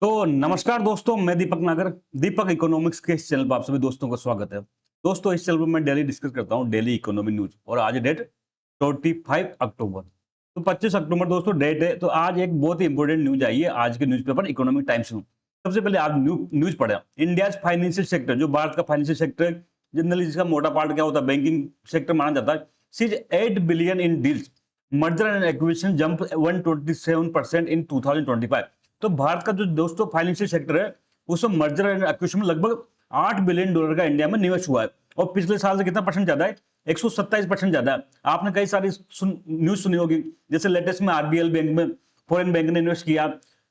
तो नमस्कार दोस्तों, मैं दीपक नागर। दीपक इकोनॉमिक्स के इस चैनल पर आप सभी दोस्तों का स्वागत है। दोस्तों, इस चैनल पर मैं डेली डिस्कस करता हूं डेली इकोनॉमी न्यूज और आज डेट 25 अक्टूबर। तो 25 अक्टूबर दोस्तों डेट है। तो आज एक बहुत ही इंपॉर्टेंट न्यूज आई है आज के न्यूज़पेपर इकोनॉमिक टाइम्स में। सबसे पहले आप न्यूज पढ़े, इंडिया फाइनेंशियल सेक्टर, जो भारत का फाइनेंशियल सेक्टर जनरली जिसका मोटा पार्ट क्या होता है, बैंकिंग सेक्टर माना जाता है, sees 8 billion in deals, merger and acquisition jump 127% in 2025। तो भारत का जो दोस्तों फाइनेंशियल सेक्टर है उसमें मर्जर एंड एक्विजिशन में लगभग $8 बिलियन का इंडिया में निवेश हुआ है और पिछले साल से कितना परसेंट ज्यादा है, 127% ज्यादा है। आपने कई सारी न्यूज सुनी होगी, जैसे लेटेस्ट में आरबीएल बैंक में फॉरेन बैंक ने इन्वेस्ट किया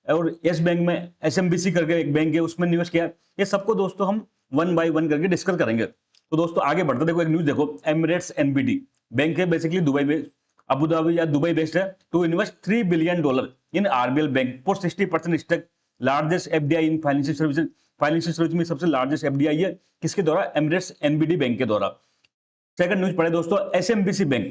और यस बैंक में एसएमबीसी करके एक बैंक है उसमें निवेश किया। ये सबको दोस्तों हम वन बाय वन करके डिस्कस करेंगे। तो दोस्तों आगे बढ़ते, देखो एक न्यूज देखो, एमिरेट्स एनबीडी बैंक है, बेसिकली दुबई में, अबू धाबी या दुबई बेस्ड है, to invest $3 billion in RBL bank for 60% stake, largest FDI in financial services. Financial service में सबसे लार्जेस्ट एफडीआई है, किसके द्वारा? एमिरेट्स एनबीडी बैंक के द्वारा। सेकंड न्यूज पढ़े दोस्तों, एसएमबीसी बैंक।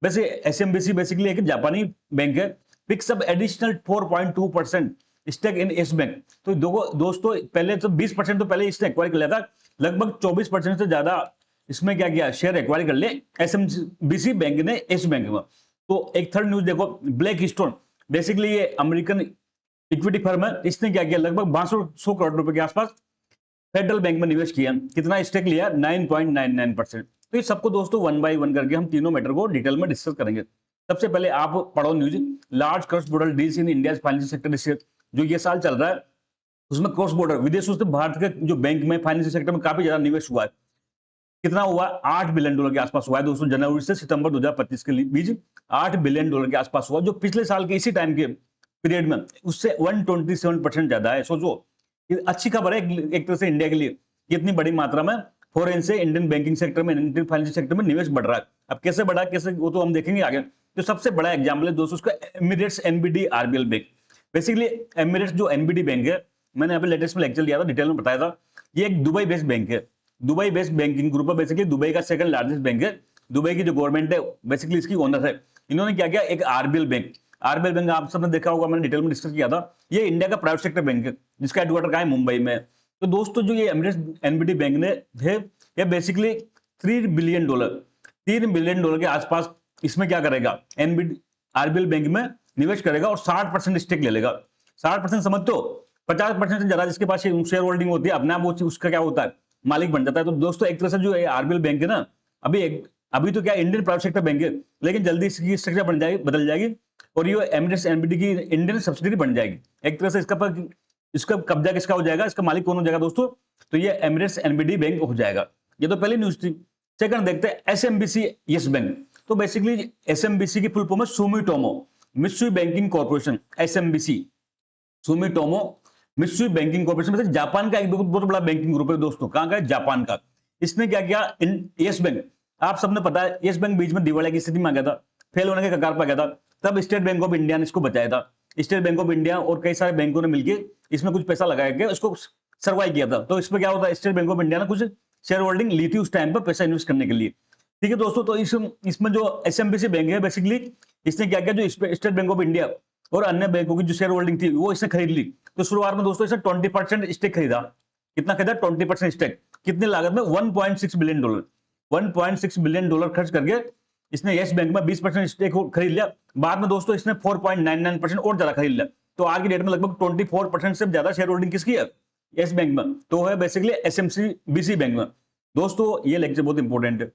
वैसे एसएमबीसी बेसिकली एक जापानी बैंक है, picks up additional 4.2% stake in Yes bank. तो दोस्तों पहले तो 20% तो पहले इसने एक्वायर कर लिया था, लगभग 24% से ज्यादा इसमें क्या किया, शेयर एक्वायर कर ले एसएमबीसी बैंक ने एस बैंक में। तो एक थर्ड न्यूज देखो, ब्लैक स्टोन, बेसिकली ये अमेरिकन इक्विटी फर्म है, इसने क्या किया, लगभग 500 करोड़ रुपए के आसपास फेडरल बैंक में निवेश किया। कितना स्टेक लिया? 9.99%। तो ये सबको दोस्तों वन बाय वन करके हम तीनों मैटर को डिटेल में डिस्कस करेंगे। सबसे पहले आप पढ़ो news, large cross border deals in India financial sector इस जो ये साल चल रहा है उसमें क्रॉस बॉर्डर विदेशों से भारत के जो बैंक में फाइनेंशियल सेक्टर में काफी ज्यादा निवेश हुआ है। कितना हुआ? $8 बिलियन के आसपास हुआ है दोस्तों। जनवरी से सितंबर 2025 के बीच $8 बिलियन के आसपास हुआ, जो पिछले साल के इसी टाइम के पीरियड में उससे 127% ज्यादा है। सोचो, ये अच्छी खबर है एक तरह से इंडिया के लिए कि इतनी बड़ी मात्रा में फॉरेन से इंडियन बैंकिंग सेक्टर में, इंडियन फाइनेंशियल सेक्टर में निवेश बढ़ रहा है। अब कैसे बढ़ा, कैसे, वो तो हम देखेंगे आगे। तो सबसे बड़ा एग्जाम्पल है दोस्तों उसका Emirates NBD RBL bank. Basically Emirates जो एनबीडी बैंक है, मैंने यहाँ पे लेटेस्ट में लेक्चर लिया था, डिटेल में बताया था, ये एक दुबई बेस्ड बैंक है। दुबई बेस्ड बैंकिंग ग्रुप है, बेसिकली दुबई का सेकंड लार्जेस्ट बैंक है। दुबई की जो गवर्नमेंट है बेसिकली इसकी ओनर है। इन्होंने क्या किया, एक आरबीएल बैंक, आरबीएल बैंक आप सबने देखा होगा, मैंने डिटेल में डिस्कस किया था, ये इंडिया का प्राइवेट सेक्टर बैंक है जिसका हेडक्वार्टर कहाँ है? मुंबई में। तो दोस्तों जो ये एमिरेट्स एनबीडी बैंक ने है, ये बेसिकली $3 बिलियन, $3 बिलियन के आसपास इसमें क्या करेगा, एनबीडी आरबीएल बैंक में निवेश करेगा और 60% स्टेक ले लेगा। 60% समझते हो? 50% से ज्यादा जिसके पास शेयर होल्डिंग होती है अपने आप वो उसका क्या होता है, मालिक बन जाता है। तो दोस्तों एक तरह से जो आरबीएल बैंक है ना, अभी तो क्या इंडियन प्राइवेट सेक्टर बैंक है, लेकिन जल्दी इसकी स्ट्रक्चर बदल जाएगी और ये एमिरेट्स एनबीडी की इंडियन सब्सिडरी बन जाएगी। एक तरह से इसका कब्जा किसका हो जाएगा, इसका मालिक कौन हो जाएगा दोस्तों? तो ये एमिरेट्स एनबीडी बैंक हो जाएगा। ये तो पहली न्यूज थी। सेकंड देखते हैं एसएमबीसी यस बैंक। तो बेसिकली एसएमबीसी की फुल फॉर्म है Sumitomo Mitsui banking corporation, SMBC, Sumitomo Mitsui banking corporation. मतलब जापान का एक बहुत बड़ा बैंकिंग ग्रुप है दोस्तों। कहां का है? जापान का। इसने क्या किया, यस बैंक, आप सबने पता है यस बैंक बीच में दिवालिया की स्थिति में आ गया था, फेल होने के कगार पर गया था, तब स्टेट बैंक ऑफ इंडिया ने इसको बचाया था। स्टेट बैंक ऑफ इंडिया और कई सारे बैंकों ने मिलकर इसमें कुछ पैसा लगाया के उसको सर्वाइव किया था। तो इसमें क्या होता है, स्टेट बैंक ऑफ इंडिया ने कुछ शेयर होल्डिंग ली थी उस टाइम पर पैसा इन्वेस्ट करने के लिए। ठीक है दोस्तों, तो इसमें जो एसएमबीसी बैंक है बेसिकली इसने क्या किया, जो स्टेट बैंक ऑफ इंडिया और अन्य बैंकों की जो शेयर होल्डिंग थी वो इसने खरीद ली। तो शुरुआत में दोस्तों इसने 20% स्टेक खरीदा। कितना खरीदा? 20% स्टेक। कितनी लागत में? $1.6 बिलियन। $1.6 बिलियन खर्च करके इसने यस बैंक में 20% स्टेक खरीद लिया। बाद में दोस्तों इसने 4.99% और ज्यादा खरीद लिया। तो आज की डेट में लगभग 24% से ज्यादा शेयर होल्डिंग किसकी है? यस बैंक में। तो है बेसिकली एसएमबीसी बैंक में। दोस्तों ये लेक्चर बहुत इंपॉर्टेंट है,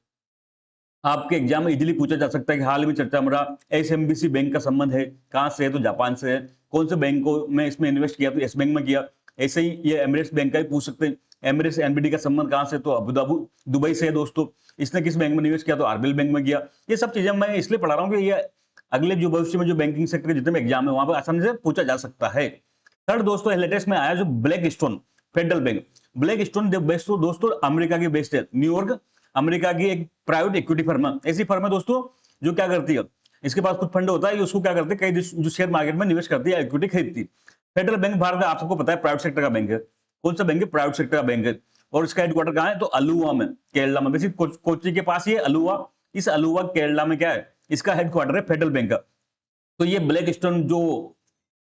आपके एग्जाम में इजीली पूछा जा सकता है कि हाल में चर्चा में रहा एसएमबीसी बैंक का संबंध है, कहां से है? तो जापान से है। कौन से बैंकों में इसमें इन्वेस्ट किया? तो यस बैंक में किया। ऐसे ही ये एमिरेट्स बैंक का ही पूछ सकते हैं, एमिरेट्स एनबीडी का संबंध कहां से? तो अबू धाबी दुबई से है दोस्तों। इसने किस बैंक में निवेश किया? तो आरबीएल बैंक में किया। ये सब चीजें मैं इसलिए पढ़ा रहा हूँ कि ये अगले जो भविष्य में जो बैंकिंग सेक्टर के जितने भी एग्जाम है वहां पर आसानी से पूछा जा सकता है। थर्ड दोस्तों लेटेस्ट में आया जो black stone federal bank. Black stone दोस्तों अमेरिका की बेस्ड है, न्यूयॉर्क, अमेरिका की एक प्राइवेट इक्विटी फर्म है। ऐसी फर्म है दोस्तों जो क्या करती है, इसके पास कुछ फंड होता है, उसको क्या करते हैं, कई जो शेयर मार्केट में निवेश करती है, इक्विटी खरीदती है। फेडरल बैंक भारत का आप सबको पता है प्राइवेट सेक्टर का बैंक है। कौन सा बैंक है? प्राइवेट सेक्टर का बैंक है। और इसका हेडक्वार्टर कहाँ है? तो अलुवा में, केरला में। बेसिक कोच्चि के पास ये अलुवा, इस अलुवा केरला में क्या है, इसका हेडक्वार्टर है फेडरल बैंक का। तो ये ब्लैक स्टोन जो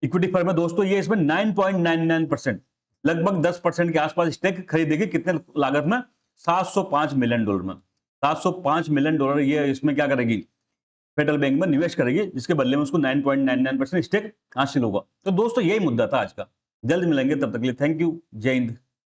इक्विटी फर्म है दोस्तों, ये इसमें 9.99% लगभग 10% के आसपास स्टेक खरीदेगी। कितने लागत में? $705 मिलियन में। $705 मिलियन ये इसमें क्या करेगी? फेडरल बैंक में निवेश करेगी, जिसके बदले में उसको 9.99% स्टेक हासिल होगा। तो दोस्तों यही मुद्दा था आज का। जल्द मिलेंगे, तब तक के लिए थैंक यू। जय हिंद।